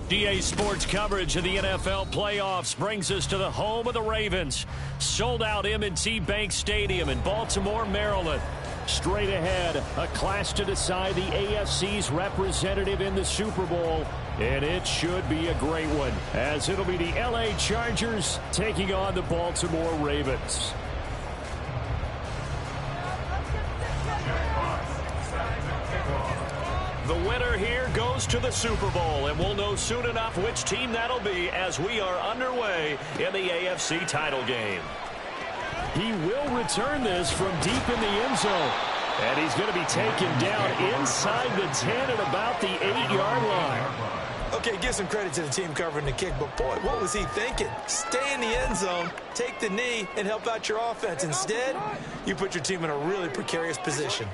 EA Sports coverage of the NFL playoffs brings us to the home of the Ravens. Sold out M&T Bank Stadium in Baltimore, Maryland. Straight ahead, a clash to decide the AFC's representative in the Super Bowl. And it should be a great one, as it'll be the LA Chargers taking on the Baltimore Ravens. The winner here goes to the Super Bowl, and we'll know soon enough which team that'll be as we are underway in the AFC title game. He will return this from deep in the end zone, and he's going to be taken down inside the 10 at about the 8-yard line. Okay, give some credit to the team covering the kick, but boy, what was he thinking? Stay in the end zone, take the knee, and help out your offense. Instead, you put your team in a really precarious position.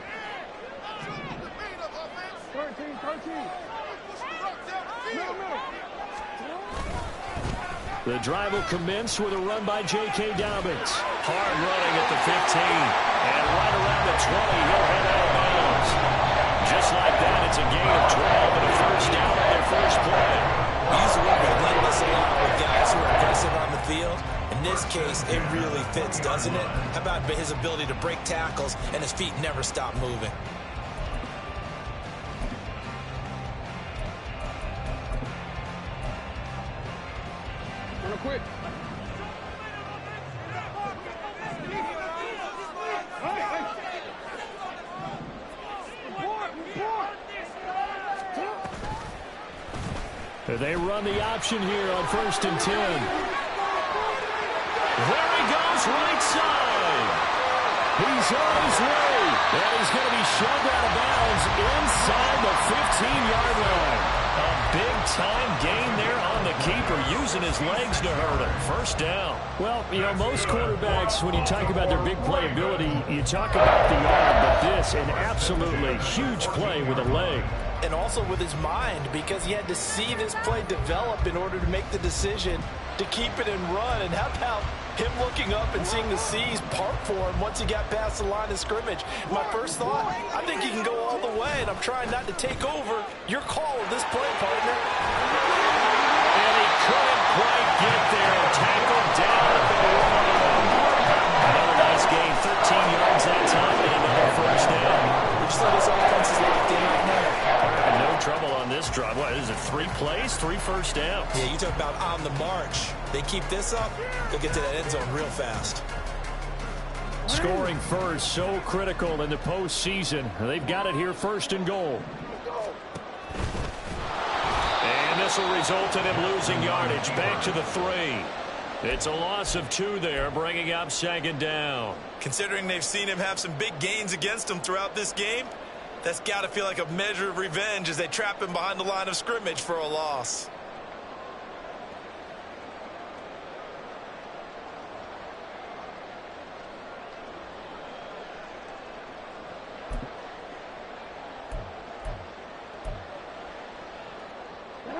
The drive will commence with a run by J.K. Dobbins. Hard running at the 15. And right around the 20, he'll head out of bounds. Just like that, it's a gain of 12 and a first down on their first play. We use the word relentless a lot with guys who are aggressive on the field. In this case, it really fits, doesn't it? How about his ability to break tackles and his feet never stop moving? Quick. They run the option here on 1st and 10. There he goes, right side. He's on his way. And he's going to be shoved out of bounds inside the 15-yard line. A big-time gain there on the keeper, using his legs to hurt him. First down. Well, you know, most quarterbacks, when you talk about their big playability, you talk about the arm, but this, an absolutely huge play with a leg. And also with his mind, because he had to see this play develop in order to make the decision to keep it and run. And how about him looking up and seeing the seas part for him once he got past the line of scrimmage? My first thought, I think he can go all the way, and I'm trying not to take over. Your call with this play, partner. And he couldn't quite get there. Tackled down at the 1. Another nice gain, 13 yards that time, and another first down. Would you say this offense is locked in right now? No trouble on this drive. What is it, 3 plays, 3 first downs? Yeah, you talk about on the march. They keep this up, they'll get to that end zone real fast. Scoring first, so critical in the postseason. They've got it here, 1st and goal. And this will result in him losing yardage. Back to the 3. It's a loss of 2 there, bringing up 2nd down. Considering they've seen him have some big gains against them throughout this game, that's got to feel like a measure of revenge as they trap him behind the line of scrimmage for a loss.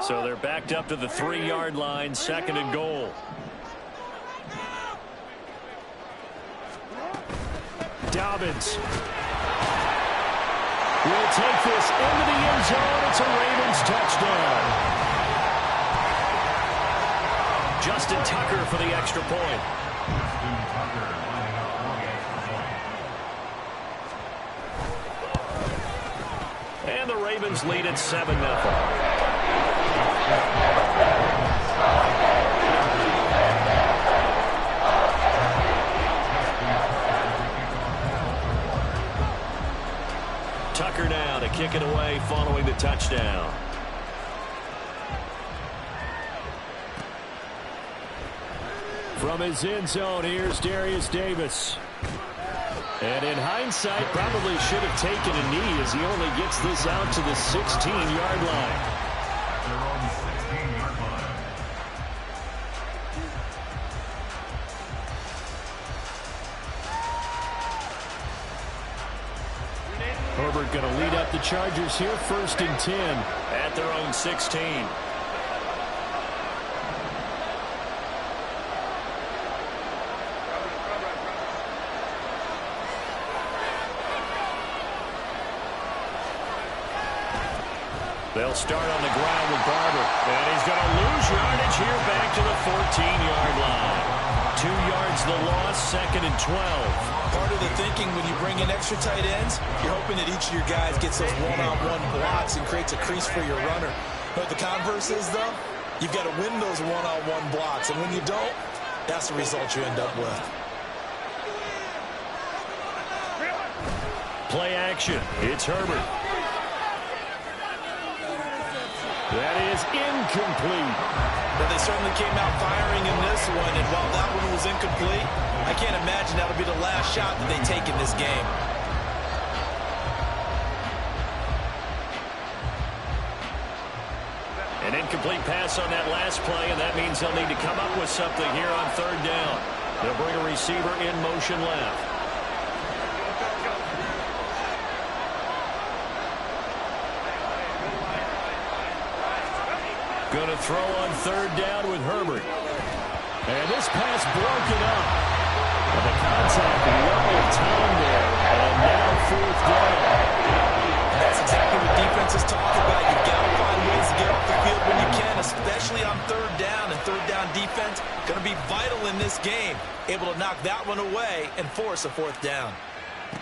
So they're backed up to the 3-yard line, 2nd and goal. Dobbins will take this into the end zone. It's a Ravens touchdown. Justin Tucker for the extra point. And the Ravens lead at 7-0. Tucker now to kick it away following the touchdown. From his end zone, here's Darius Davis. And in hindsight, probably should have taken a knee as he only gets this out to the 16-yard line. Herbert going to lead up the Chargers here, 1st and 10 at their own 16. They'll start on the ground with Barber. And he's going to lose yardage here back to the 14-yard line. 2 yards the loss, 2nd and 12. Part of the thinking when you bring in extra tight ends, you're hoping that each of your guys gets those one-on-one blocks and creates a crease for your runner. But the converse is, though, you've got to win those one-on-one blocks. And when you don't, that's the result you end up with. Play action. It's Herbert. That is incomplete. But they certainly came out firing in this one, and while that one was incomplete, I can't imagine that'll be the last shot that they take in this game. An incomplete pass on that last play, and that means they'll need to come up with something here on 3rd down. They'll bring a receiver in motion left. Going to throw on 3rd down with Herbert. And this pass broken up. And the contact well timed there. And now 4th down. And that's exactly what defenses talk about. You've got to find ways to get off the field when you can, especially on 3rd down. And 3rd down defense going to be vital in this game. Able to knock that one away and force a 4th down.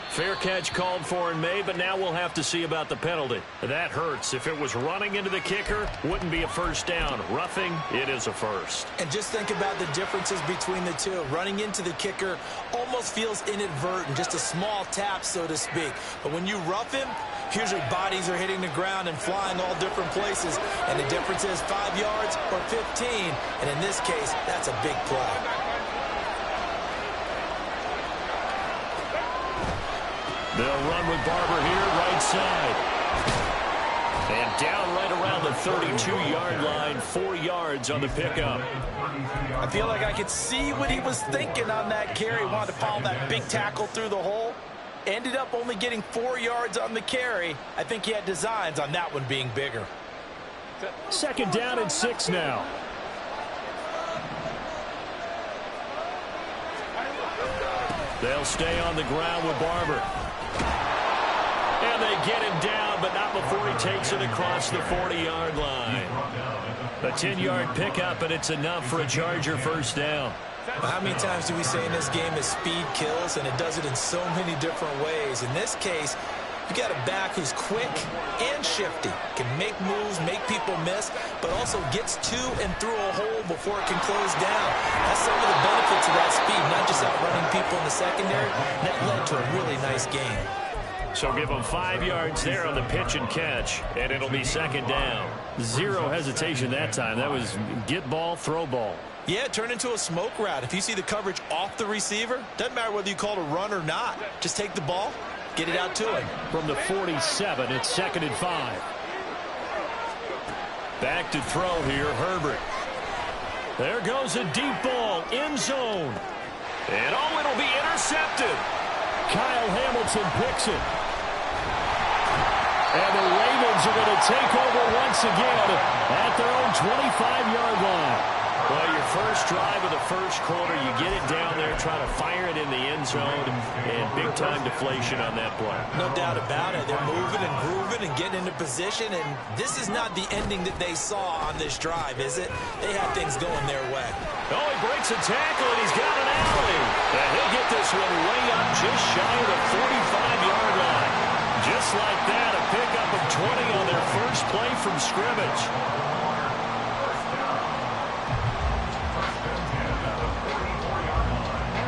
Fair catch called for and made, but now we'll have to see about the penalty. That hurts. If it was running into the kicker, wouldn't be a 1st down. Roughing, it is a 1st. And just think about the differences between the two. Running into the kicker almost feels inadvertent, just a small tap, so to speak. But when you rough him, usually bodies are hitting the ground and flying all different places. And the difference is 5 yards or 15. And in this case, that's a big play. They'll run with Barber here, right side. And down right around the 32-yard line, 4 yards on the pickup. I feel like I could see what he was thinking on that carry. Wanted to follow that big tackle through the hole. Ended up only getting 4 yards on the carry. I think he had designs on that one being bigger. 2nd down and 6 now. They'll stay on the ground with Barber. And they get him down, but not before he takes it across the 40-yard line. A 10-yard pickup, and it's enough for a Charger 1st down. Well, how many times do we say in this game that speed kills, and it does it in so many different ways? In this case, you got a back who's quick and shifty, can make moves, make people miss, but also gets to and through a hole before it can close down. That's some of the benefits of that speed, not just outrunning people in the secondary. That led to a really nice game. So give them 5 yards there on the pitch and catch, and it'll be 2nd down. 0 hesitation that time. That was get ball, throw ball. Yeah, it turned into a smoke route. If you see the coverage off the receiver, doesn't matter whether you call it a run or not. Just take the ball, get it out to him. From the 47, it's 2nd and 5. Back to throw here, Herbert. There goes a deep ball, end zone. And oh, it'll be intercepted. Kyle Hamilton picks it. And the Ravens are going to take over once again at their own 25-yard line. Well, your first drive of the first quarter, you get it down there, try to fire it in the end zone, and big-time deflation on that play. No doubt about it. They're moving and grooving and getting into position, and this is not the ending that they saw on this drive, is it? They had things going their way. Oh, he breaks a tackle, and he's got an alley. And he'll get this one way up just shy of the 45-yard line. Just like that, a pickup of 20 on their first play from scrimmage.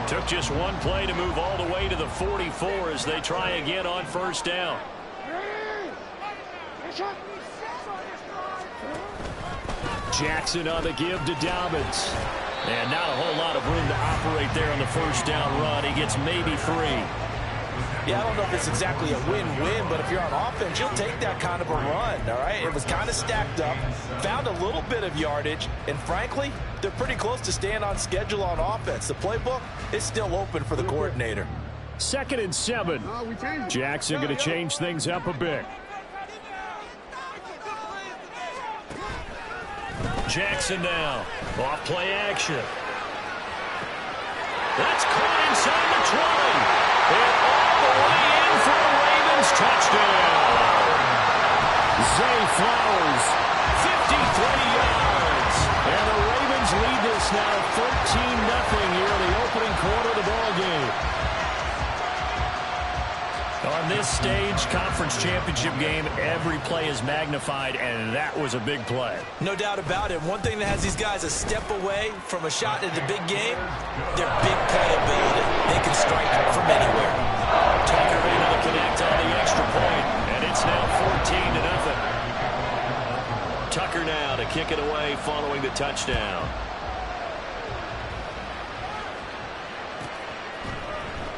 Took just one play to move all the way to the 44 as they try again on 1st down. Jackson on the give to Dobbins. And not a whole lot of room to operate there on the 1st down run. He gets maybe 3. Yeah, I don't know if it's exactly a win-win, but if you're on offense, you'll take that kind of a run, all right? It was kind of stacked up, found a little bit of yardage, and frankly, they're pretty close to staying on schedule on offense. The playbook is still open for the coordinator. 2nd and 7. Jackson going to change things up a bit. Jackson now, off play action. That's caught inside the 20. And all the way in for a Ravens touchdown. Zay Flowers lead this now 13-0 here in the opening quarter of the ball game. On this stage, conference championship game, every play is magnified, and that was a big play. No doubt about it. One thing that has these guys a step away from a shot at the big game, their big play ability. They can strike from anywhere. Tucker able to connect on the extra point, and it's now 14-0. Tucker now to kick it away following the touchdown.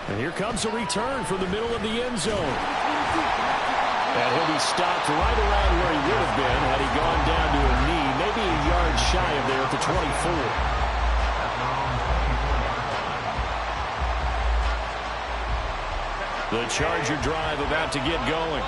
And here comes a return from the middle of the end zone. And he'll be stopped right around where he would have been had he gone down to a knee, maybe a yard shy of there at the 24. The Charger drive about to get going.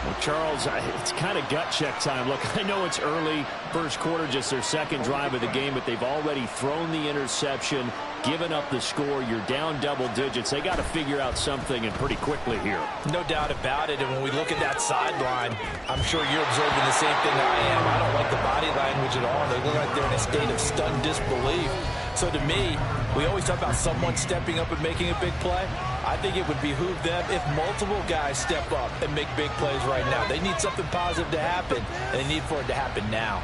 Well, Charles, it's kind of gut check time. Look, I know it's early, first quarter, just their second drive of the game, but they've already thrown the interception, given up the score. You're down double digits. They got to figure out something, and pretty quickly here. No doubt about it. And when we look at that sideline, I'm sure you're observing the same thing I am. I don't like the body language at all. They look like they're in a state of stunned disbelief. So to me, we always talk about someone stepping up and making a big play. I think it would behoove them if multiple guys step up and make big plays right now. They need something positive to happen, and they need for it to happen now.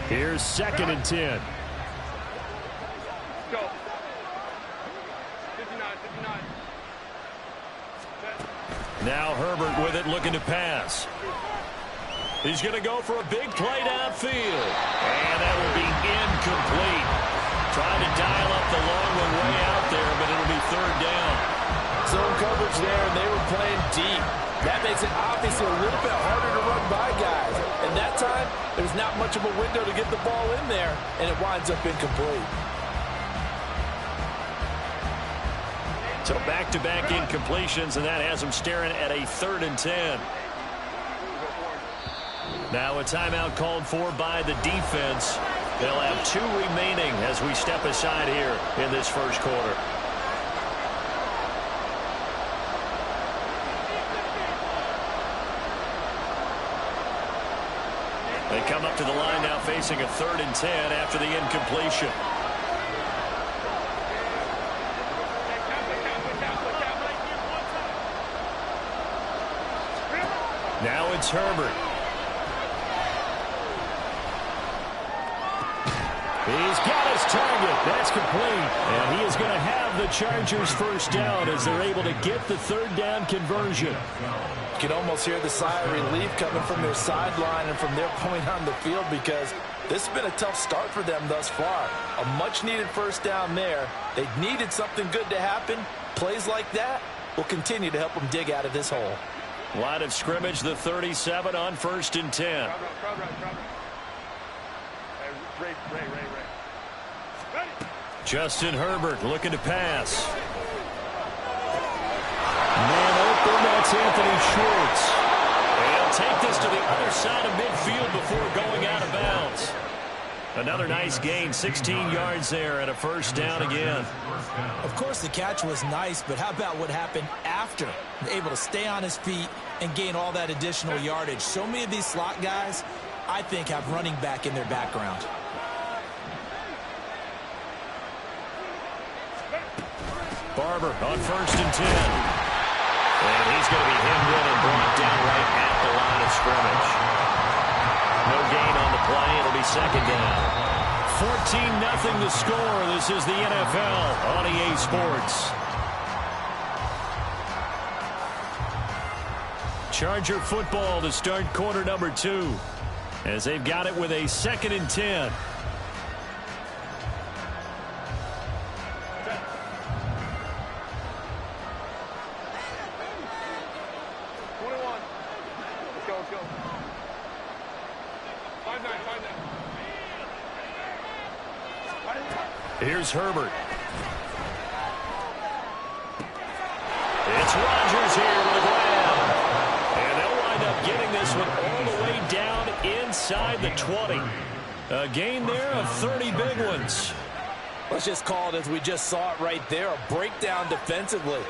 Here's 2nd and 10. Go. 59. Now Herbert with it, looking to pass. He's going to go for a big play downfield. And that will be incomplete. Trying to dial up the long one way out there, but it'll be 3rd down. Zone coverage there, and they were playing deep. That makes it obviously a little bit harder to run by guys. And that time, there's not much of a window to get the ball in there, and it winds up incomplete. So back-to-back incompletions, and that has them staring at a 3rd and 10. Now a timeout called for by the defense. They'll have 2 remaining as we step aside here in this first quarter. They come up to the line now facing a 3rd and 10 after the incompletion. Now it's Herbert. He's got his target. That's complete. And he is going to have the Chargers first down as they're able to get the 3rd down conversion. You can almost hear the sigh of relief coming from their sideline and from their point on the field, because this has been a tough start for them thus far. A much-needed first down there. They needed something good to happen. Plays like that will continue to help them dig out of this hole. Line of scrimmage, the 37 on 1st and 10. Justin Herbert looking to pass. Man open, that's Anthony Schwartz. He'll take this to the other side of midfield before going out of bounds. Another nice gain, 16 yards there, and a first down again. Of course, the catch was nice, but how about what happened after? Able to stay on his feet and gain all that additional yardage. So many of these slot guys, I think, have running back in their background. Barber on 1st and 10. And he's going to be hemmed in and brought down right at the line of scrimmage. No gain on the play. It'll be 2nd down. 14-0 the score. This is the NFL on EA Sports. Charger football to start quarter number 2, as they've got it with a 2nd and 10. Here's Herbert. It's Rodgers here with a grab. And they'll wind up getting this one all the way down inside the 20. A gain there of 30 big ones. Let's just call it as we just saw it right there, a breakdown defensively.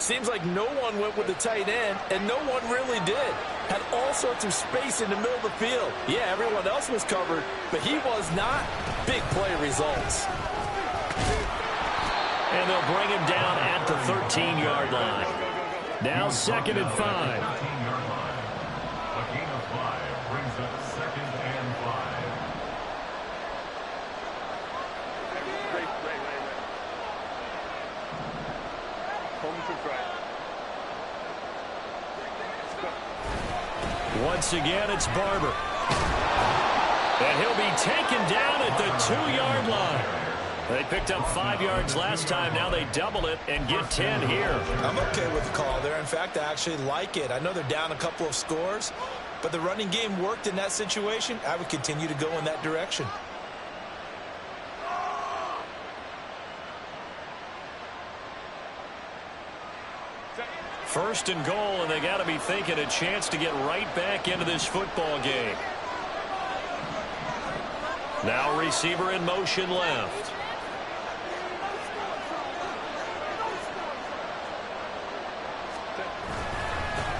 Seems like no one went with the tight end, and no one really did. Had all sorts of space in the middle of the field. Yeah, everyone else was covered, but he was not. Big play results. And they'll bring him down at the 13-yard line. Now 2nd and 5. Once again, it's Barber. And he'll be taken down at the 2-yard line. They picked up 5 yards last time. Now they double it and get 10 here. I'm okay with the call there. In fact, I actually like it. I know they're down a couple of scores, but the running game worked in that situation. I would continue to go in that direction. First and goal, and they got to be thinking a chance to get right back into this football game. Now receiver in motion left.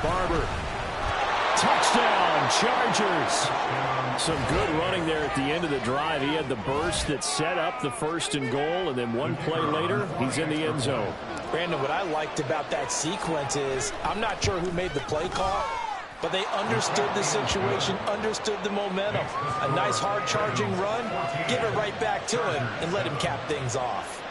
Barber. Touchdown, Chargers. Some good running there at the end of the drive. He had the burst that set up the first and goal, and then one play later, he's in the end zone. Brandon, what I liked about that sequence is I'm not sure who made the play call, but they understood the situation, understood the momentum. A nice hard-charging run, give it right back to him, and let him cap things off.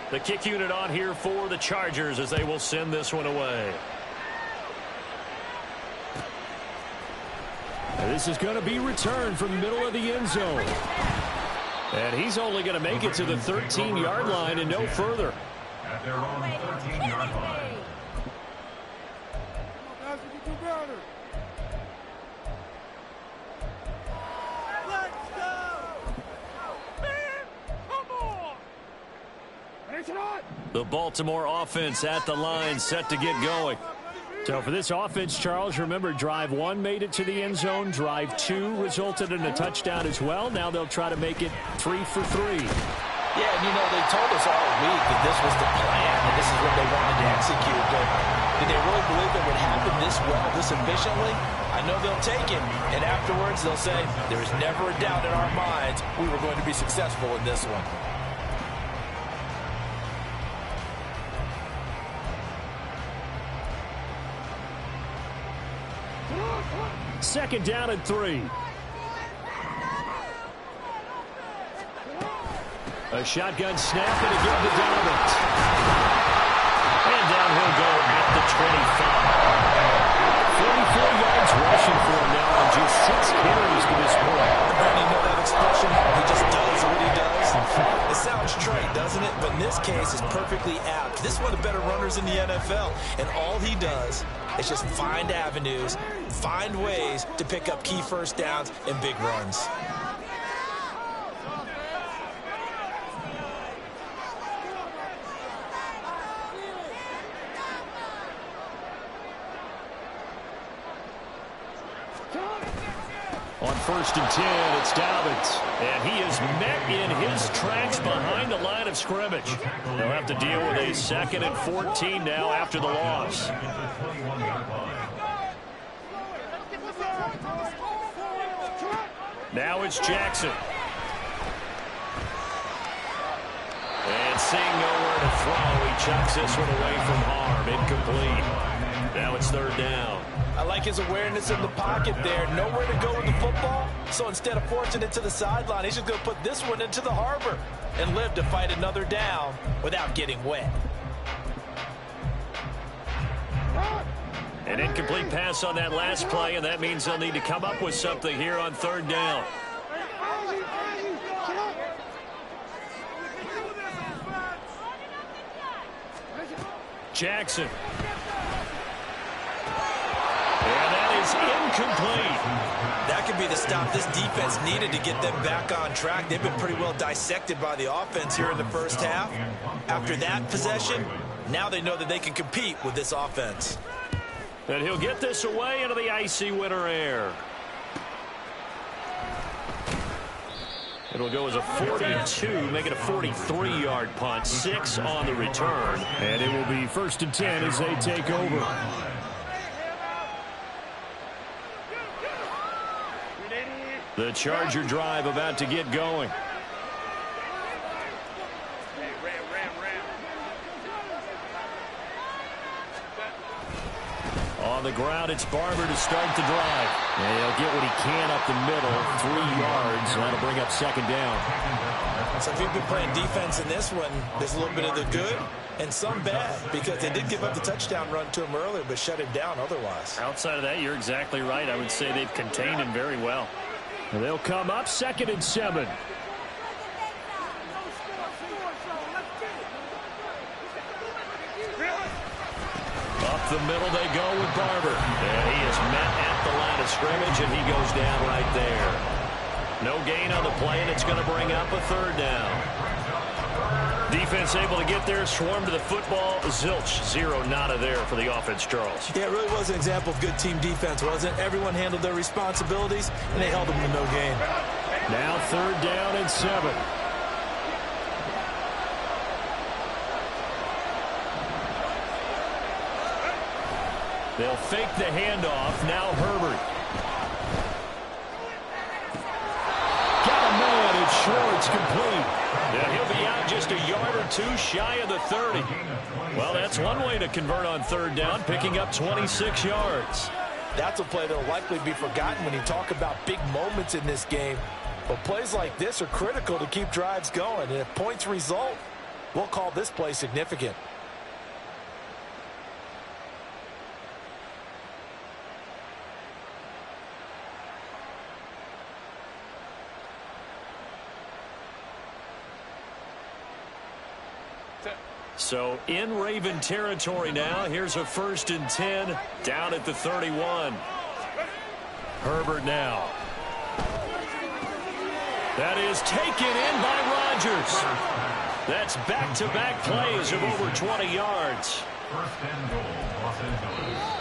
The kick unit on here for the Chargers as they will send this one away. And this is going to be returned from the middle of the end zone. And he's only going to make it to the 13-yard line and no further. At their own 13-yard line. The Baltimore offense at the line, set to get going. So for this offense, Charles, remember, drive 1 made it to the end zone. Drive 2 resulted in a touchdown as well. Now they'll try to make it 3 for 3. Yeah, and you know, they told us all week that this was the plan and this is what they wanted to execute. But did they really believe it would happen this well, this efficiently? I know they'll take it, and afterwards they'll say, there's never a doubt in our minds we were going to be successful in this one. Second down and 3. A shotgun snap and again to Donovan. And down he'll go at the 25. 44 yards rushing for him now on just 6 carries to this point. And you know that expression, he just does what he does. It sounds trite, doesn't it? But in this case, it's perfectly apt. This is one of the better runners in the NFL, and all he does is just find avenues, find ways to pick up key first downs and big runs. On 1st and 10, it's Dobbins. And he is met in his tracks behind the line of scrimmage. They'll have to deal with a 2nd and 14 now after the loss. Now it's Jackson. And seeing nowhere to throw, he chucks this one away from harm. Incomplete. Now it's 3rd down. I like his awareness in the pocket there. Nowhere to go with the football. So instead of forcing it to the sideline, he's just going to put this one into the harbor and live to fight another down without getting wet. An incomplete pass on that last play, and that means they'll need to come up with something here on 3rd down. Jackson. And that is incomplete. That could be the stop this defense needed to get them back on track. They've been pretty well dissected by the offense here in the first half. After that possession, now they know that they can compete with this offense. And he'll get this away into the icy winter air. It'll go as a 42, make it a 43-yard punt, 6 on the return. And it will be 1st and 10 as they take over. The Charger drive about to get going. On the ground, it's Barber to start the drive. And he'll get what he can up the middle, 3 yards, and that'll bring up 2nd down. So if you've been playing defense in this one, there's a little bit of the good and some bad, because they did give up the touchdown run to him earlier, but shut him down otherwise. Outside of that, you're exactly right. I would say they've contained him very well. And they'll come up 2nd and 7. Up the middle they go with Barber. And he is met at the line of scrimmage, and he goes down right there. No gain on the play, and it's going to bring up a 3rd down. Defense able to get there, swarm to the football. Zilch, 0 nada there for the offense, Charles. Yeah, it really was an example of good team defense, wasn't it? Everyone handled their responsibilities, and they held them to no gain. Now 3rd down and 7. They'll fake the handoff. Now Herbert. Got a man. It's short. It's complete. Yeah, he'll be out just a yard or 2 shy of the 30. Well, that's one way to convert on 3rd down, picking up 26 yards. That's a play that will likely be forgotten when you talk about big moments in this game. But plays like this are critical to keep drives going. And if points result, we'll call this play significant. So in Raven territory now. Here's a 1st and 10 down at the 31. Herbert now. That is taken in by Rodgers. That's back-to-back plays of over 20 yards. 1st and goal, Los Angeles.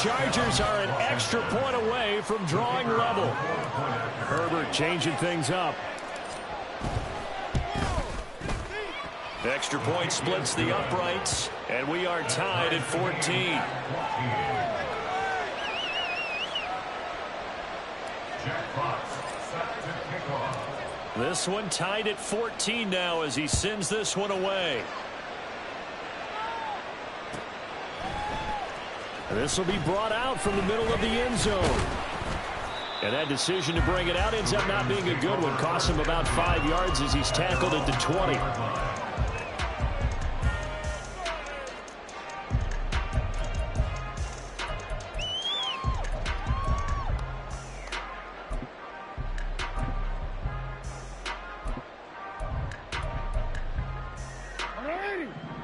Chargers are an extra point away from drawing level. Herbert changing things up. Extra point splits the uprights, and we are tied at 14. This one tied at 14 now as he sends this one away. This will be brought out from the middle of the end zone. And that decision to bring it out ends up not being a good one. Costs him about 5 yards as he's tackled into 20.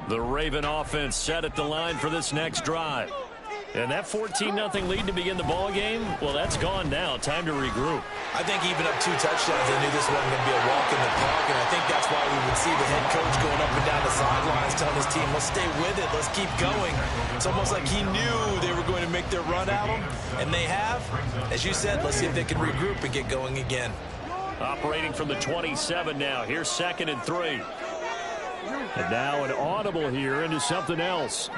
The Raven offense set at the line for this next drive. And that 14-0 lead to begin the ball game, well, that's gone now. Time to regroup. I think even up 2 touchdowns, they knew this wasn't going to be a walk in the park, and I think that's why we would see the head coach going up and down the sidelines telling his team, let's stay with it, let's keep going. It's almost like he knew they were going to make their run at him, and they have. As you said, let's see if they can regroup and get going again. Operating from the 27 now. Here's 2nd and 3. And now an audible here into something else.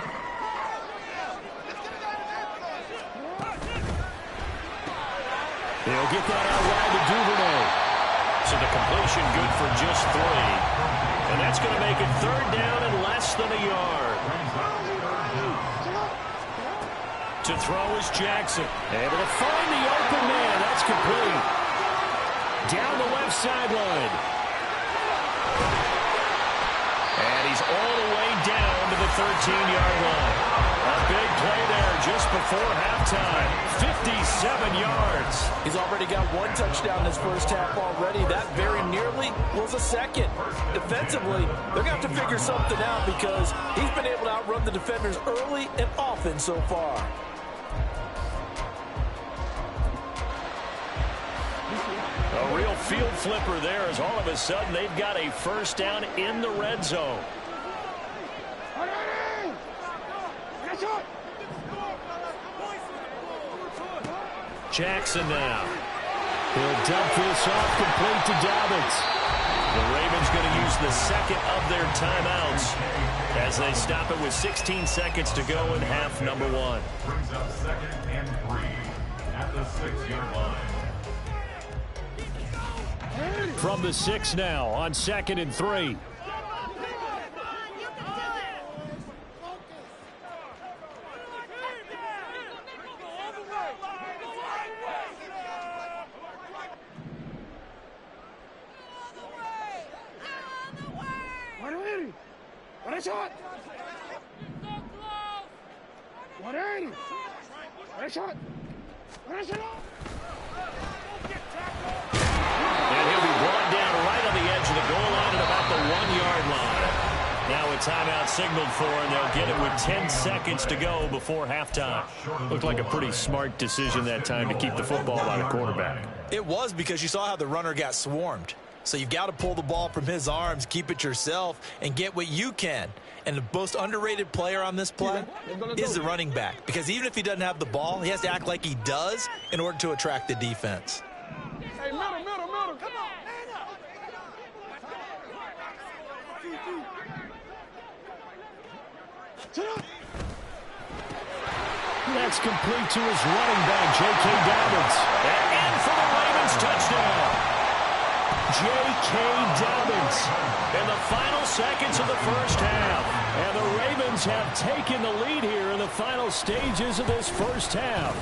They'll get that out wide to Duvernay. So the completion good for just 3. And that's going to make it 3rd down and less than a yard. To throw is Jackson. Able to find the open man. That's complete. Down the left sideline. And he's all the way down to the 13-yard line. A big play there just before halftime. 57 yards. He's already got one touchdown in his first half already. That very nearly was a second. Defensively, they're going to have to figure something out because he's been able to outrun the defenders early and often so far. A real field flipper there as all of a sudden they've got a first down in the red zone. Jackson now. He'll dump this off complete to Dobbins. The Ravens going to use the second of their timeouts as they stop it with 16 seconds to go in half number one. Brings up 2nd and 3 at the 6-yard line. From the 6 now on 2nd and 3. And he'll be brought down right on the edge of the goal line at about the 1-yard line. Now a timeout signaled for, and they'll get it with 10 seconds to go before halftime. Looked like a pretty smart decision that time to keep the football by the quarterback. It was, because you saw how the runner got swarmed. So you've got to pull the ball from his arms, keep it yourself, and get what you can. And the most underrated player on this play is the running back. Because even if he doesn't have the ball, he has to act like he does in order to attract the defense. Hey, middle, come on. That's complete to his running back, J.K. Dobbins. And in for the Ravens touchdown. J.K. Dobbins in the final seconds of the first half. And the Ravens have taken the lead here in the final stages of this first half.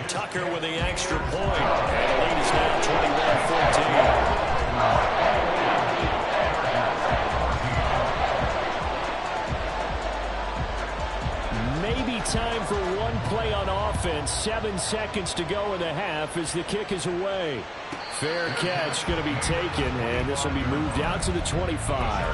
Tucker with the extra point. And the lead is now 21-14. Maybe time for one play on offense. 7 seconds to go in the half as the kick is away. Fair catch going to be taken, and this will be moved out to the 25.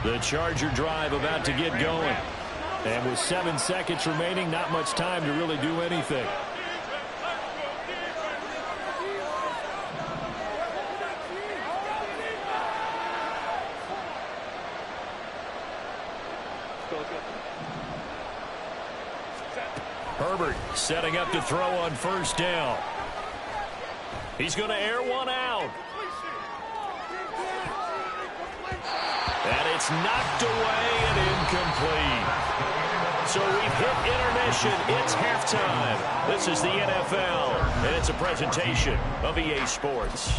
The Charger drive about to get going. And with 7 seconds remaining, not much time to really do anything. Herbert setting up to throw on first down. He's going to air one out. And it's knocked away and incomplete. So we've hit intermission. It's halftime. This is the NFL, and it's a presentation of EA Sports.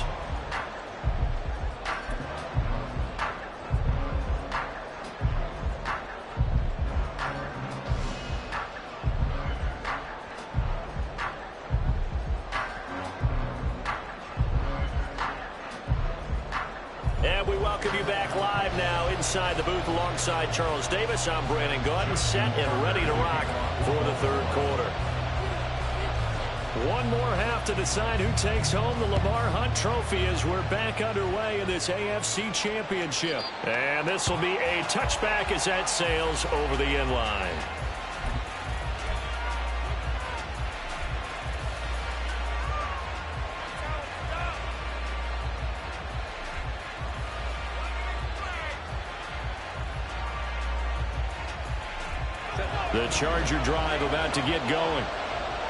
And we welcome you back live now inside the booth alongside Charles Davis. I'm Brandon Gordon, set and ready to rock for the third quarter. One more half to decide who takes home the Lamar Hunt Trophy as we're back underway in this AFC Championship. And this will be a touchback as that sails over the end line. The Charger drive about to get going.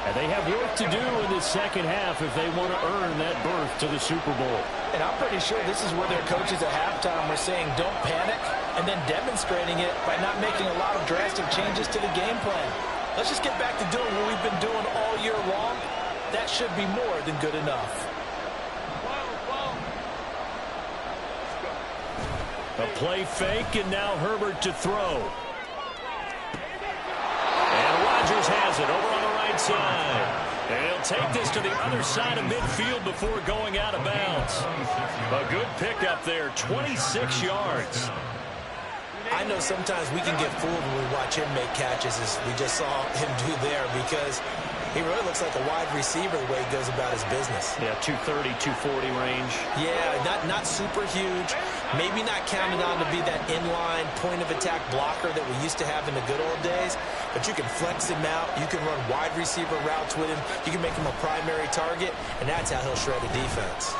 And they have work to do in the second half if they want to earn that berth to the Super Bowl. And I'm pretty sure this is where their coaches at halftime were saying don't panic, and then demonstrating it by not making a lot of drastic changes to the game plan. Let's just get back to doing what we've been doing all year long. That should be more than good enough. A play fake, and now Herbert to throw. And Rodgers has it over on the right side. And he'll take this to the other side of midfield before going out of bounds. A good pickup there, 26 yards. I know sometimes we can get fooled when we watch him make catches, as we just saw him do there, because he really looks like a wide receiver the way he goes about his business. Yeah, 230, 240 range. Yeah, not super huge. Maybe not counted on to be that inline point-of-attack blocker that we used to have in the good old days, but you can flex him out. You can run wide receiver routes with him. You can make him a primary target, and that's how he'll shred a defense.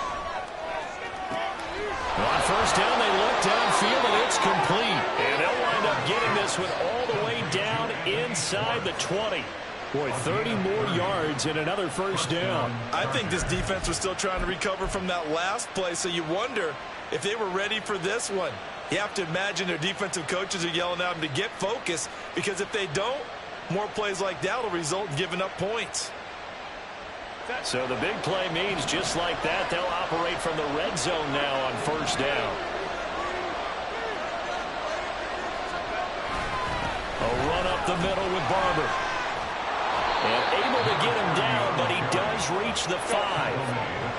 On first down, they look downfield, and it's complete. And they'll wind up getting this one all the way down inside the 20. Boy, 30 more yards and another first down. I think this defense was still trying to recover from that last play, so you wonder if they were ready for this one. You have to imagine their defensive coaches are yelling at them to get focused, because if they don't, more plays like that will result in giving up points. So the big play means just like that, they'll operate from the red zone now on first down. A run up the middle with Barber. And able to get him down, but he does reach the 5.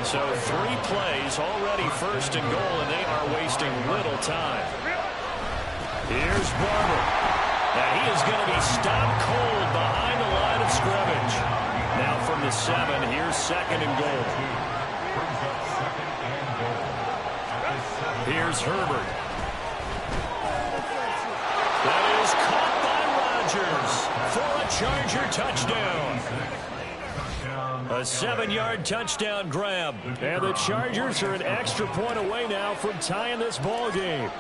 So 3 plays, already first and goal, and they are wasting little time. Here's Barber. And he is going to be stopped cold behind the line of scrimmage. Now from the 7, here's second and goal. Here's Herbert. That is caught by Rodgers for a Charger touchdown. A 7-yard touchdown grab. And the Chargers are an extra point away now from tying this ball game.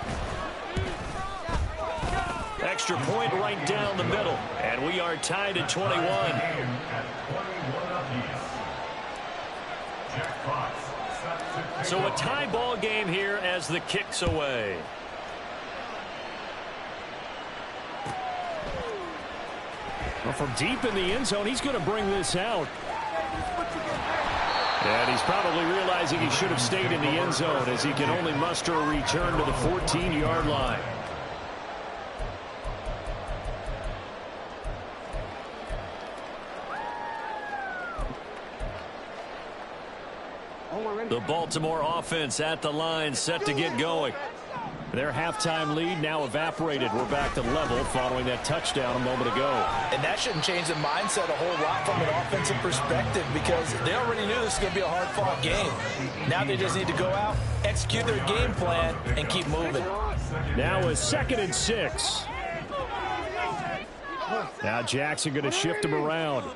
Extra point right down the middle. And we are tied at 21. So a tie ball game here as the kick's away. Well, from deep in the end zone, he's going to bring this out. And he's probably realizing he should have stayed in the end zone, as he can only muster a return to the 14-yard line. The Baltimore offense at the line, set to get going. Their halftime lead now evaporated. We're back to level following that touchdown a moment ago. And that shouldn't change the mindset a whole lot from an offensive perspective, because they already knew this was going to be a hard-fought game. Now they just need to go out, execute their game plan, and keep moving. Now a 2nd and 6. Now Jackson going to shift him around.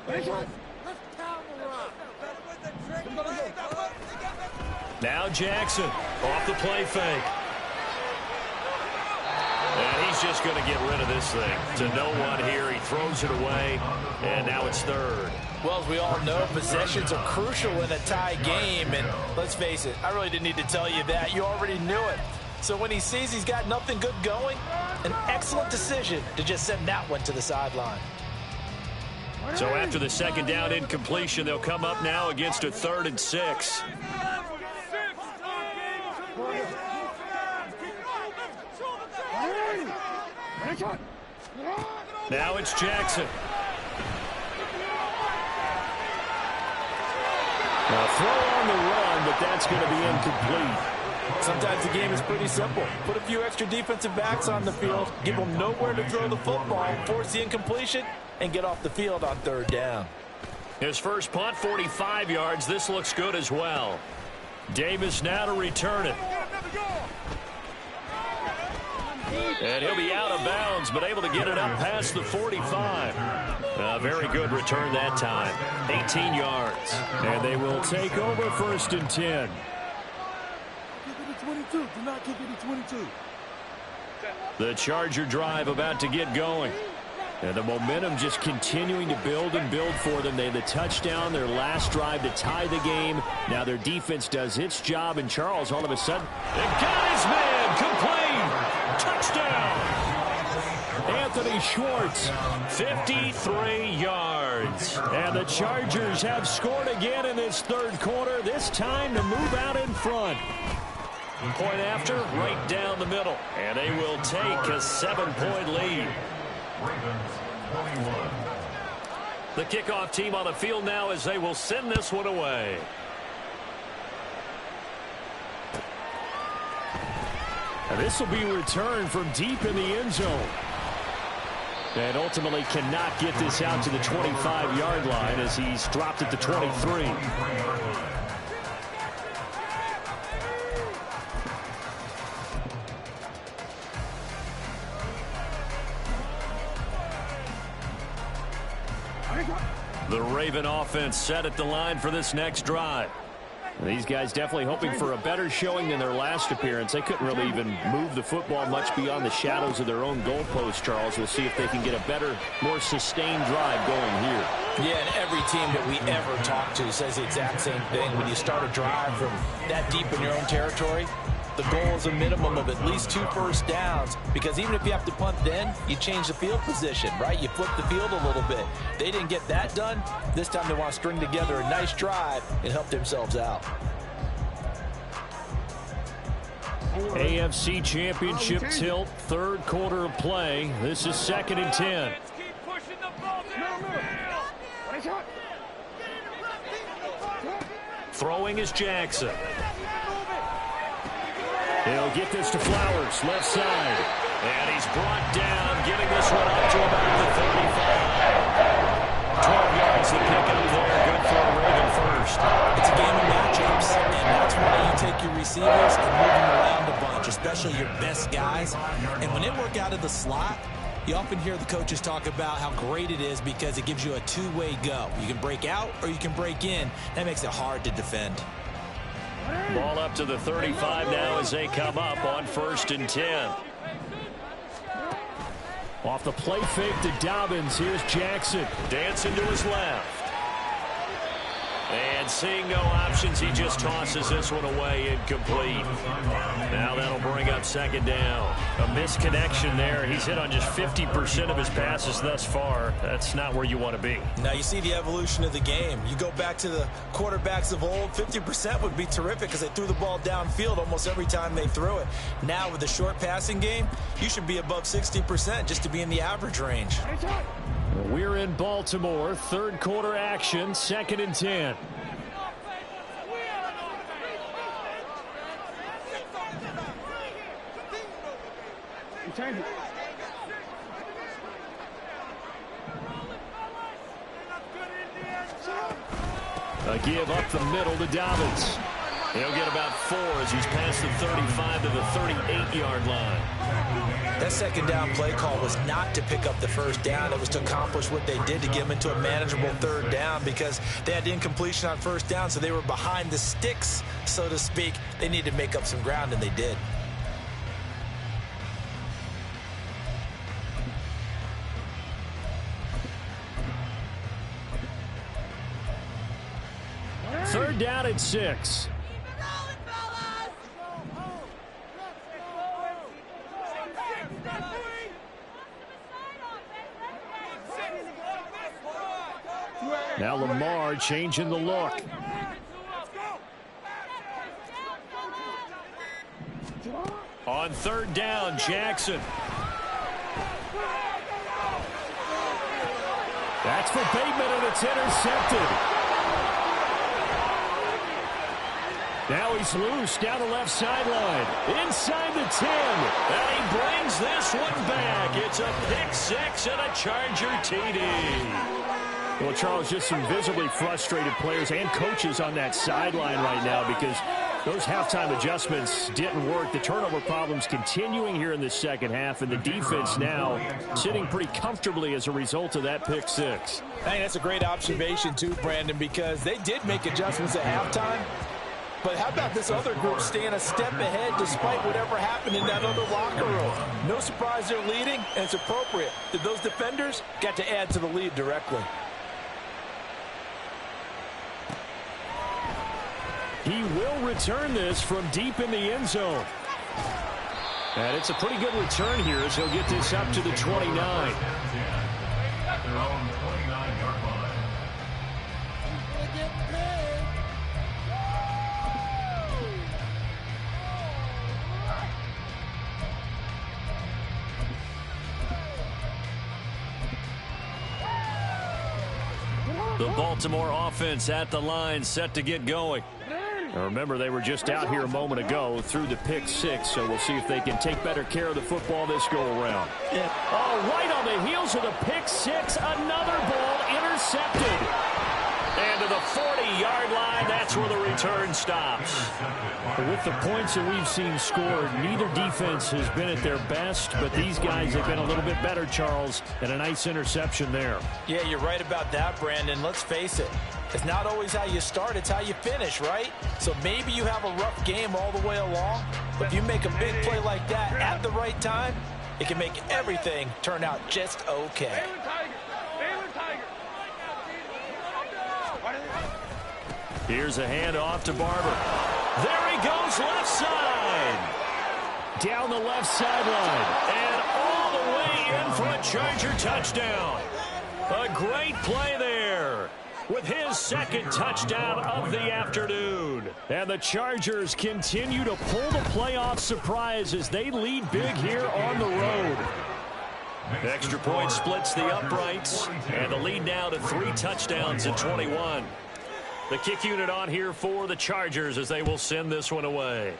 Now Jackson off the play fake. And he's just going to get rid of this thing. To no one here. He throws it away. And now it's 3rd. Well, as we all know, possessions are crucial in a tie game. And let's face it, I really didn't need to tell you that. You already knew it. So when he sees he's got nothing good going, an excellent decision to just send that one to the sideline. So after the 2nd down incompletion, they'll come up now against a 3rd and 6. Now it's Jackson. A throw on the run, but that's going to be incomplete. Sometimes the game is pretty simple. Put a few extra defensive backs on the field, give them nowhere to throw the football, force the incompletion, and get off the field on 3rd down. His first punt, 45 yards. This looks good as well. Davis now to return it. And he'll be out of bounds, but able to get it up past the 45. Very good return that time. 18 yards. And they will take over 1st and 10. Do not kick it to 22. The Charger drive about to get going. And the momentum just continuing to build and build for them. They had the touchdown, their last drive to tie the game. Now their defense does its job, and Charles all of a sudden, they got his man, complete, touchdown. Anthony Schwartz, 53 yards. And the Chargers have scored again in this 3rd quarter, this time to move out in front. Point after, right down the middle. And they will take a 7-point lead. Ravens 21. The kickoff team on the field now as they will send this one away. And this will be returned from deep in the end zone. And ultimately cannot get this out to the 25-yard line as he's dropped at the 23. The Raven offense set at the line for this next drive. These guys definitely hoping for a better showing than their last appearance. They couldn't really even move the football much beyond the shadows of their own goalpost, Charles. We'll see if they can get a better, more sustained drive going here. Yeah, and every team that we ever talk to says the exact same thing. When you start a drive from that deep in your own territory, the goal is a minimum of at least 2 first downs, because even if you have to punt then, you change the field position, right? You flip the field a little bit. They didn't get that done. This time they want to string together a nice drive and help themselves out. AFC Championship tilt, third quarter of play. This is 2nd and 10. Throwing is Jackson. He'll get this to Flowers, left side. And he's brought down, getting this one up to about the 35. 12 yards to pick up there. Good for a Raven first. It's a game of matchups, and that's why you take your receivers and move them around a bunch, especially your best guys. And when they work out of the slot, you often hear the coaches talk about how great it is because it gives you a two-way go. You can break out or you can break in. That makes it hard to defend. Ball up to the 35 now as they come up on 1st and 10. Off the play fake to Dobbins. Here's Jackson. Dancing to his left. And seeing no options, he just tosses this one away, incomplete. Now that'll bring up 2nd down. A misconnection there. He's hit on just 50% of his passes thus far. That's not where you want to be. Now you see the evolution of the game. You go back to the quarterbacks of old, 50% would be terrific because they threw the ball downfield almost every time they threw it. Now with the short passing game, you should be above 60% just to be in the average range. We're in Baltimore. Third quarter action. 2nd and 10. A give up the middle to Dobbins. He'll get about 4 as he's past the 35 to the 38-yard line. That 2nd down play call was not to pick up the first down. It was to accomplish what they did to get them into a manageable 3rd down because they had incompletion on 1st down, so they were behind the sticks, so to speak. They needed to make up some ground, and they did. Third down at 6. Now Lamar changing the look. On 3rd down, Jackson. That's for Bateman, and it's intercepted. Now he's loose down the left sideline. Inside the 10. And he brings this one back. It's a pick 6 and a Charger TD. Well, Charles, just some visibly frustrated players and coaches on that sideline right now because those halftime adjustments didn't work. The turnover problems continuing here in the second half, and the defense now sitting pretty comfortably as a result of that pick 6. I think that's a great observation too, Brandon, because they did make adjustments at halftime. But how about this other group staying a step ahead despite whatever happened in that other locker room? No surprise they're leading, and it's appropriate that those defenders got to add to the lead directly. He will return this from deep in the end zone. And it's a pretty good return here as he'll get this up to the 29. At their own 29-yard line. The Baltimore offense at the line, set to get going. Now remember, they were just out here a moment ago through the pick six, so we'll see if they can take better care of the football this go-around. Yeah. Oh, right on the heels of the pick six, another ball intercepted. And to the 40-yard line, that's where the return stops. With the points that we've seen scored, neither defense has been at their best, but these guys have been a little bit better, Charles, and a nice interception there. Yeah, you're right about that, Brandon. Let's face it. It's not always how you start, it's how you finish, right? So maybe you have a rough game all the way along, but if you make a big play like that at the right time, it can make everything turn out just okay. Here's a handoff to Barber. There he goes, left side. Down the left sideline. And all the way in for a Charger touchdown. A great play there with his second touchdown of the afternoon. And the Chargers continue to pull the playoff surprise as they lead big here on the road. Extra point splits the uprights, and the lead now to 3 touchdowns at 21. The kick unit on here for the Chargers as they will send this one away.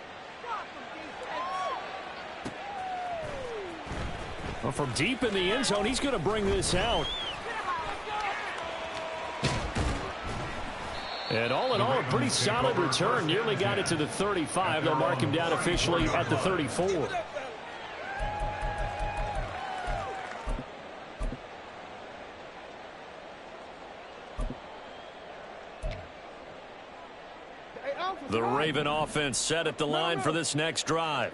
Well, from deep in the end zone, he's going to bring this out. And all in all, a pretty solid return. Nearly got it to the 35. They'll mark him down officially at the 34. The Raven offense set at the line for this next drive.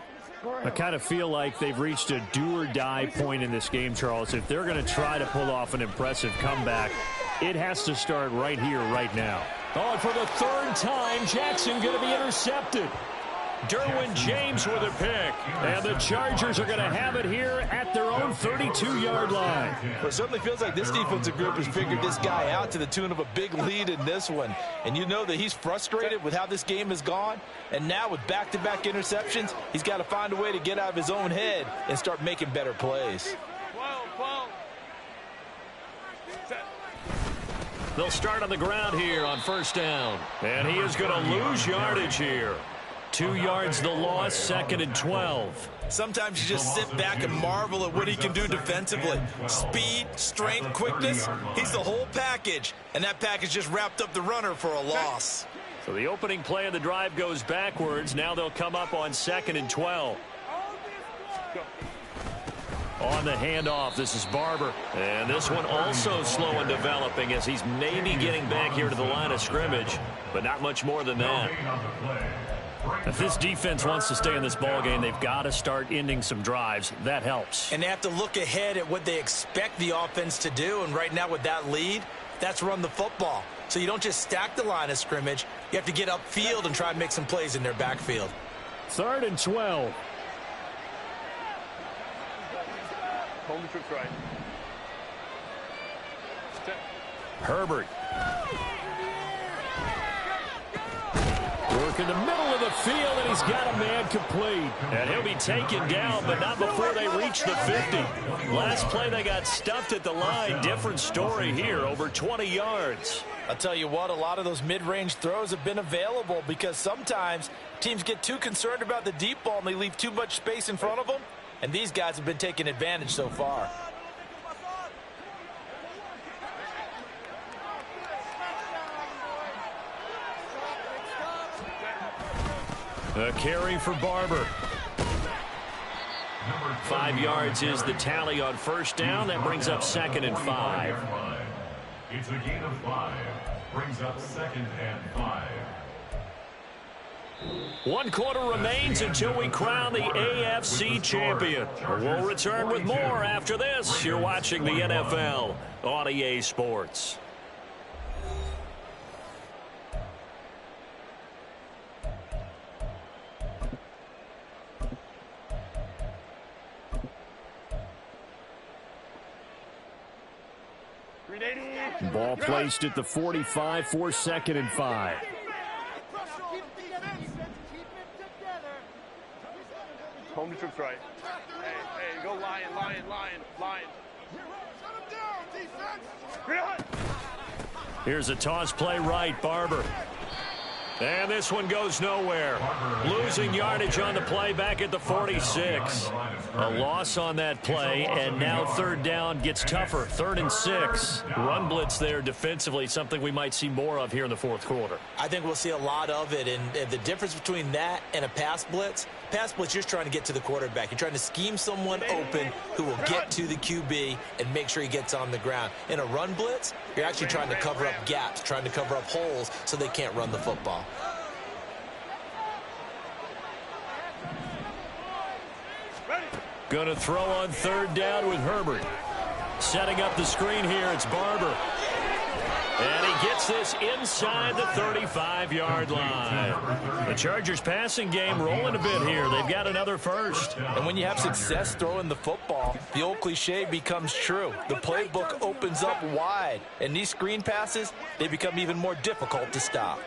I kind of feel like they've reached a do-or-die point in this game, Charles. If they're going to try to pull off an impressive comeback, it has to start right here, right now. Oh, and for the third time, Jackson going to be intercepted. Derwin James with a pick. And the Chargers are going to have it here at their own 32-yard line. Well, it certainly feels like this defensive group has figured this guy out to the tune of a big lead in this one. And you know that he's frustrated with how this game has gone. And now with back-to-back interceptions, he's got to find a way to get out of his own head and start making better plays. They'll start on the ground here on first down. And he is going to lose yardage here. 2 yards the loss, 2nd and 12. Sometimes you just sit back and marvel at what he can do defensively. Speed, strength, quickness, he's the whole package. And that package just wrapped up the runner for a loss. So the opening play of the drive goes backwards. Now they'll come up on 2nd and 12. On the handoff, this is Barber. And this one also slow in developing as he's maybe getting back here to the line of scrimmage, but not much more than that. If this defense wants to stay in this ballgame, they've got to start ending some drives. That helps. And they have to look ahead at what they expect the offense to do. And right now with that lead, that's run the football. So you don't just stack the line of scrimmage. You have to get upfield and try and make some plays in their backfield. 3rd and 12. Home trips right. Herbert. Work in the middle of the field, and he's got a man complete. And he'll be taken down, but not before they reach the 50. Last play, they got stuffed at the line. Different story here, over 20 yards. I'll tell you what, a lot of those mid-range throws have been available because sometimes teams get too concerned about the deep ball and they leave too much space in front of them. And these guys have been taking advantage so far. A carry for Barber. 5 yards is the tally on first down. That brings up 2nd and 5. It's a gain of 5. Brings up 2nd and 5. 1 quarter remains until we crown the AFC champion. We'll return with more after this. You're watching the NFL on EA Sports. Ball placed at the 45 for 2nd and 5. Home trips right. Hey, go lion. Here's a toss play right, Barber. And this one goes nowhere. Losing yardage on the play back at the 46. A loss on that play, and now third down gets tougher. 3rd and 6. Run blitz there defensively, something we might see more of here in the fourth quarter. I think we'll see a lot of it, and the difference between that and a pass blitz, you're trying to get to the quarterback. You're trying to scheme someone open who will get to the QB and make sure he gets on the ground. In a run blitz, you're actually trying to cover up gaps, trying to cover up holes so they can't run the football. Going to throw on 3rd down with Herbert. Setting up the screen here, it's Barber. And he gets this inside the 35-yard line. The Chargers passing game rolling a bit here. They've got another first. And when you have success throwing the football, the old cliche becomes true. The playbook opens up wide. And these screen passes, they become even more difficult to stop.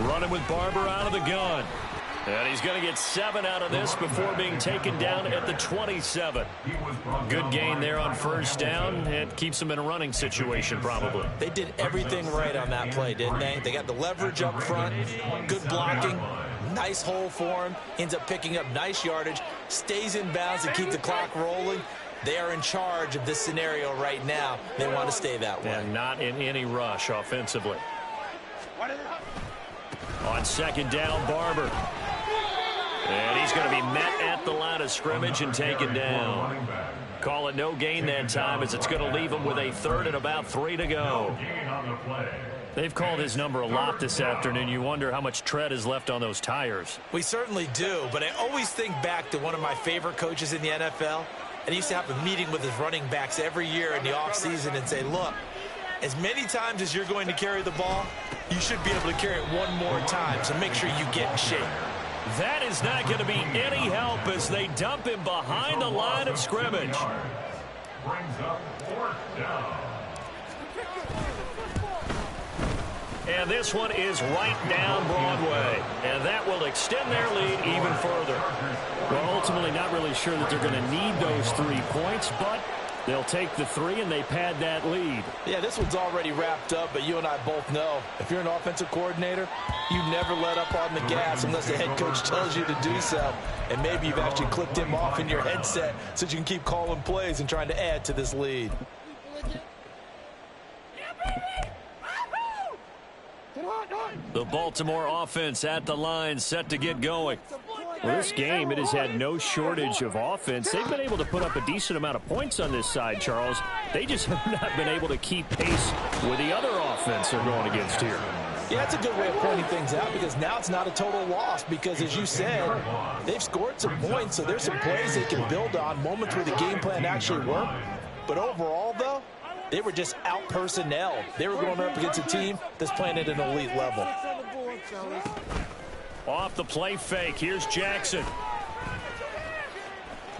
Running with Barber out of the gun. And he's going to get 7 out of this before being taken down at the 27. Good gain there on 1st down. It keeps him in a running situation probably. They did everything right on that play, didn't they? They got the leverage up front, good blocking, nice hole for him, ends up picking up nice yardage, stays in bounds to keep the clock rolling. They are in charge of this scenario right now. They want to stay that way. And not in any rush offensively. On 2nd down, Barber. And he's going to be met at the line of scrimmage and taken down. Call it no gain that time as it's going to leave him with a 3rd and about 3 to go. They've called his number a lot this afternoon. You wonder how much tread is left on those tires. We certainly do, but I always think back to one of my favorite coaches in the NFL. And he used to have a meeting with his running backs every year in the offseason and say, look, as many times as you're going to carry the ball, you should be able to carry it one more time, so make sure you get in shape. That is not going to be any help as they dump him behind the line of scrimmage. Brings up 4th down. And this one is right down Broadway. And that will extend their lead even further. Well, ultimately not really sure that they're going to need those 3 points, but they'll take the 3 and they pad that lead. Yeah, this one's already wrapped up, but you and I both know if you're an offensive coordinator, you never let up on the gas unless the head coach tells you to do so. And maybe you've actually clicked him off in your headset so you can keep calling plays and trying to add to this lead. The Baltimore offense at the line set to get going. Well, this game, it has had no shortage of offense. They've been able to put up a decent amount of points on this side, Charles. They just have not been able to keep pace with the other offense they're going against here. Yeah, that's a good way of pointing things out because now it's not a total loss because, as you said, they've scored some points, so there's some plays they can build on, moments where the game plan actually worked. But overall, though, they were just out-personnel. They were going up against a team that's playing at an elite level. Off the play fake, here's Jackson.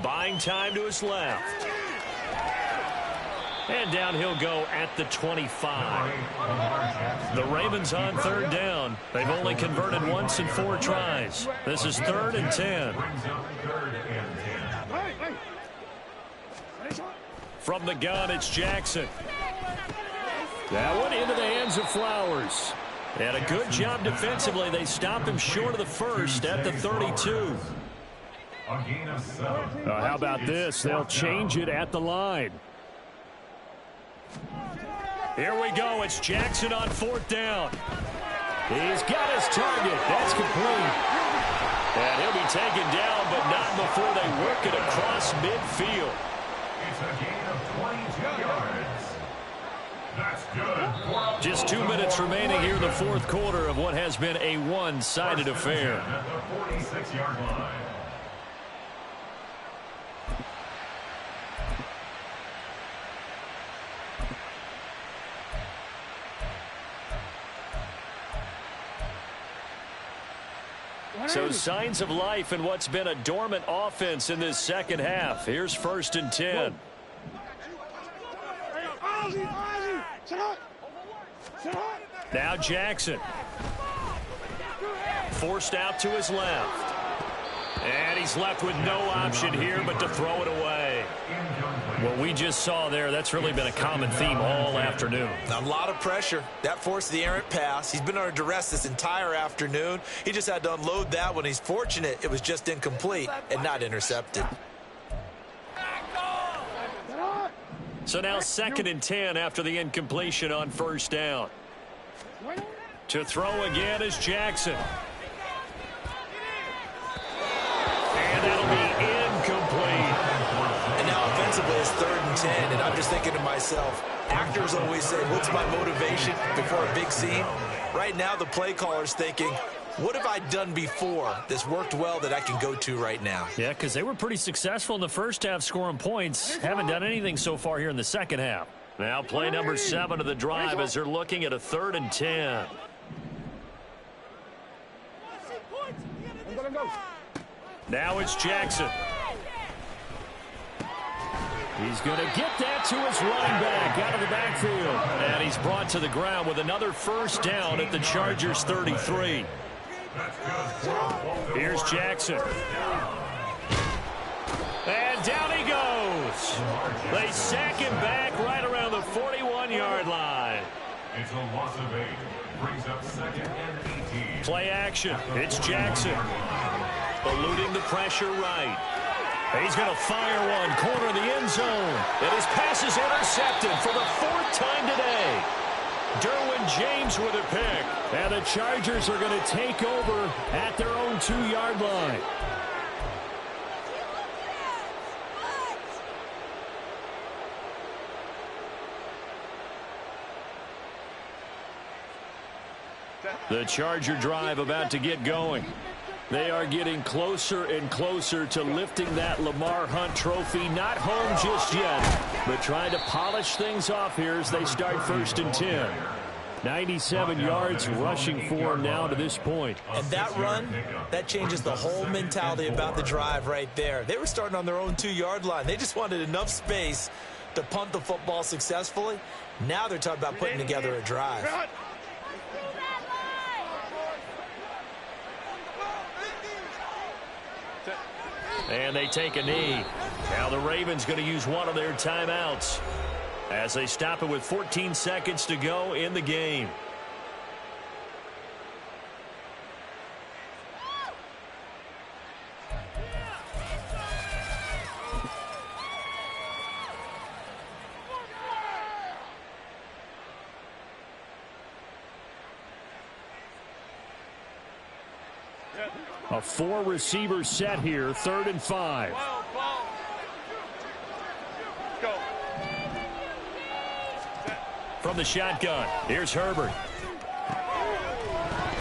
Buying time to his left. And down he'll go at the 25. The Ravens on 3rd down. They've only converted once in 4 tries. This is 3rd and 10. From the gun, it's Jackson. That one into the hands of Flowers. And a good job defensively. They stop him short of the first at the 32. How about this? They'll change it at the line. Here we go. It's Jackson on 4th down. He's got his target. That's complete. And he'll be taken down, but not before they work it across midfield. It's a gain of 22 yards. That's good. Just 2 minutes remaining here in the fourth quarter of what has been a one-sided affair. At the 46-yard line. So signs of life in what's been a dormant offense in this second half. Here's 1st and 10. Now Jackson. Forced out to his left. And he's left with no option here but to throw it away. Incomplete. What we just saw there, that's really been a common theme all afternoon. A lot of pressure. That forced the errant pass. He's been under duress this entire afternoon. He just had to unload that one. He's fortunate it was just incomplete and not intercepted. So now 2nd and 10 after the incompletion on first down. To throw again is Jackson. And that'll be incomplete. And now offensively it's 3rd and 10, and I'm just thinking to myself, actors always say, what's my motivation before a big scene? Right now the play caller's thinking, what have I done before that's worked well that I can go to right now? Yeah, because they were pretty successful in the first half scoring points. Haven't done anything so far here in the second half. Now play number 7 of the drive as they're looking at a 3rd and 10. Now it's Jackson. He's going to get that to his running back out of the backfield. And he's brought to the ground with another first down at the Chargers 33. Here's Jackson. And down he goes. They sack him back right around the 41-yard line. It's a loss of 8. Brings up 2nd and 18. Play action. It's Jackson. Eluding the pressure right. He's going to fire one, corner of the end zone. And his pass is intercepted for the 4th time today. Derwin James with a pick. And the Chargers are going to take over at their own 2-yard line. The Charger drive about to get going. They are getting closer and closer to lifting that Lamar Hunt trophy. Not home just yet, but trying to polish things off here as they start 1st and 10. 97 yards rushing for him now to this point. And that run, that changes the whole mentality about the drive right there. They were starting on their own 2-yard line. They just wanted enough space to punt the football successfully. Now they're talking about putting together a drive. And they take a knee. Now the Ravens going to use one of their timeouts as they stop it with 14 seconds to go in the game. A 4-receiver set here, 3rd and 5. Go. From the shotgun, here's Herbert.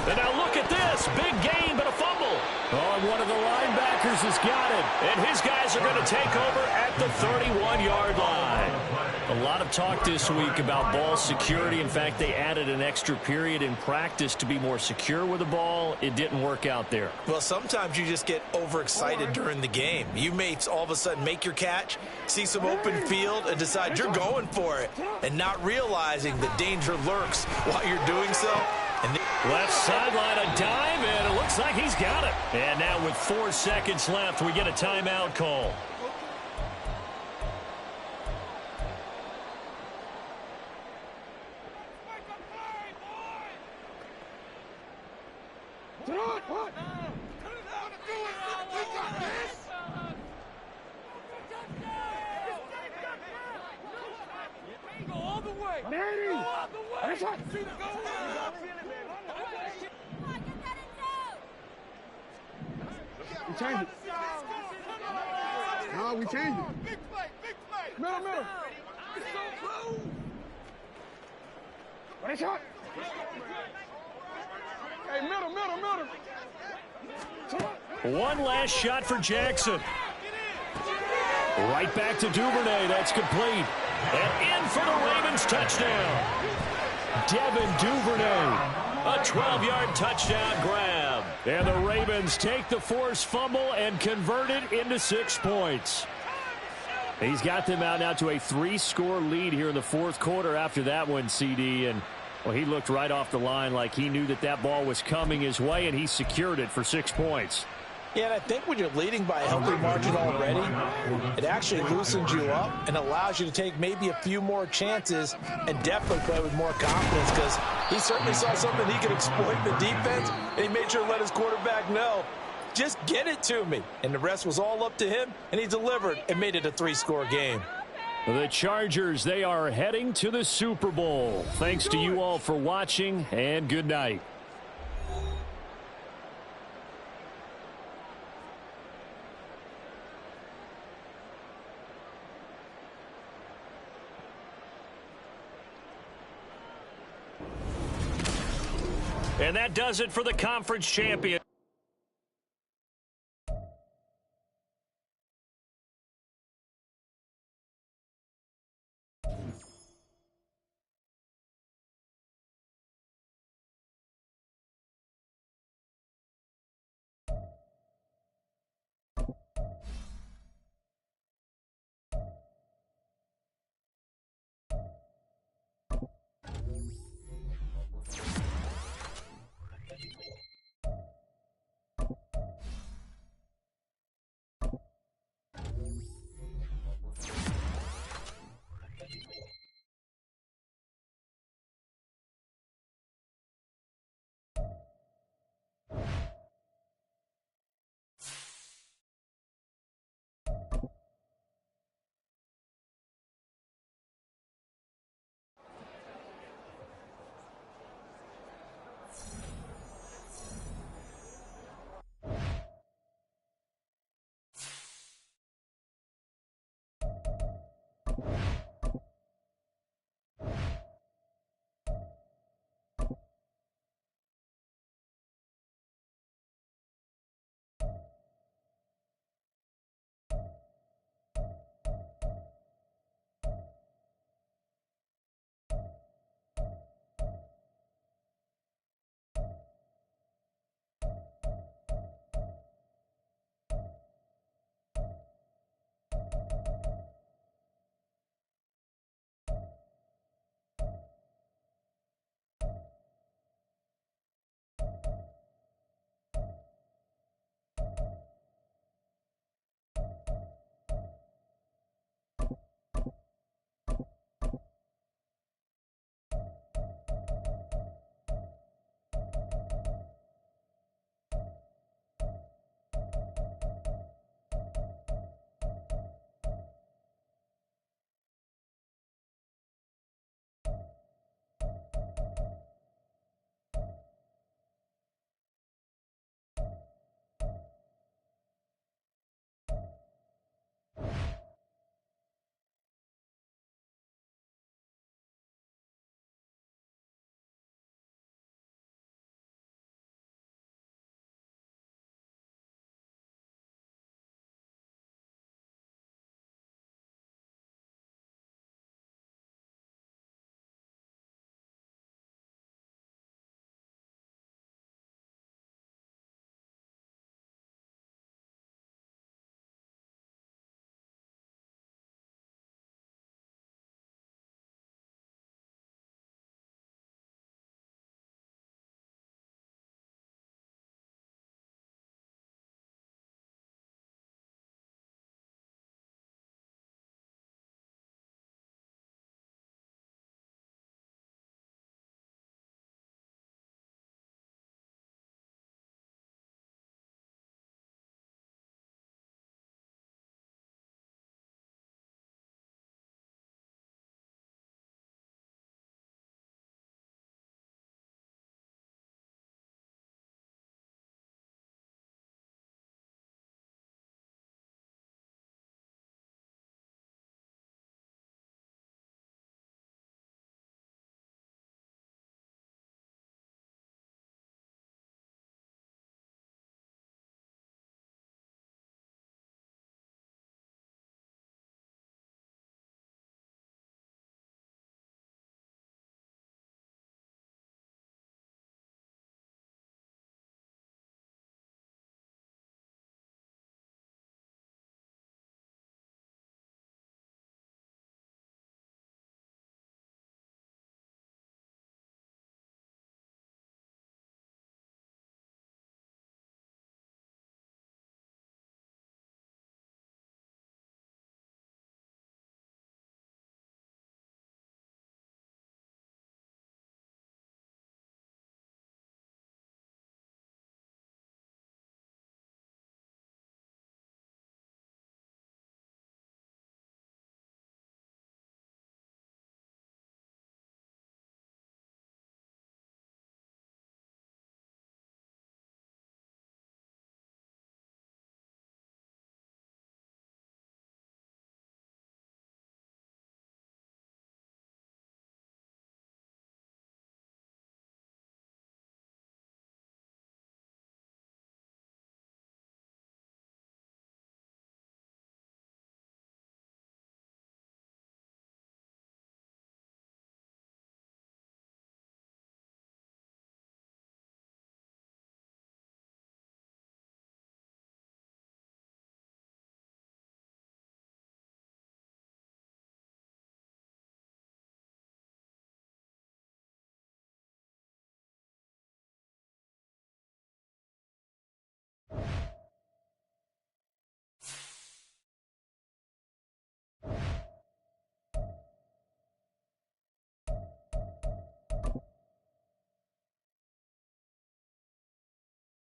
And now look at this. Big gain, but a fumble. Oh, and one of the linebackers has got it. And his guys are going to take over at the 31-yard line. A lot of talk this week about ball security. In fact, they added an extra period in practice to be more secure with the ball. It didn't work out there. Well, sometimes you just get overexcited during the game. You may all of a sudden make your catch, see some open field, and decide you're going for it, and not realizing the danger lurks while you're doing so. And left sideline, a dive, and it looks like he's got it. And now with 4 seconds left, we get a timeout call. We changed it. No, we changed it. Big play, big play. Middle. It's so close. What a shot. Hey, middle. One last shot for Jackson. Right back to Duvernay. That's complete. And in for the Ravens touchdown. Devin Duvernay. A 12-yard touchdown grab. And the Ravens take the forced fumble and convert it into 6 points. He's got them out now to a 3-score lead here in the 4th quarter after that one, CD. And, well, he looked right off the line like he knew that that ball was coming his way, and he secured it for 6 points. Yeah, and I think when you're leading by a healthy margin already, it actually loosens you up and allows you to take maybe a few more chances and definitely play with more confidence, because he certainly saw something he could exploit in the defense, and he made sure to let his quarterback know, just get it to me. And the rest was all up to him, and he delivered and made it a 3-score game. The Chargers, they are heading to the Super Bowl. Thanks to you all for watching, and good night. And that does it for the conference champion.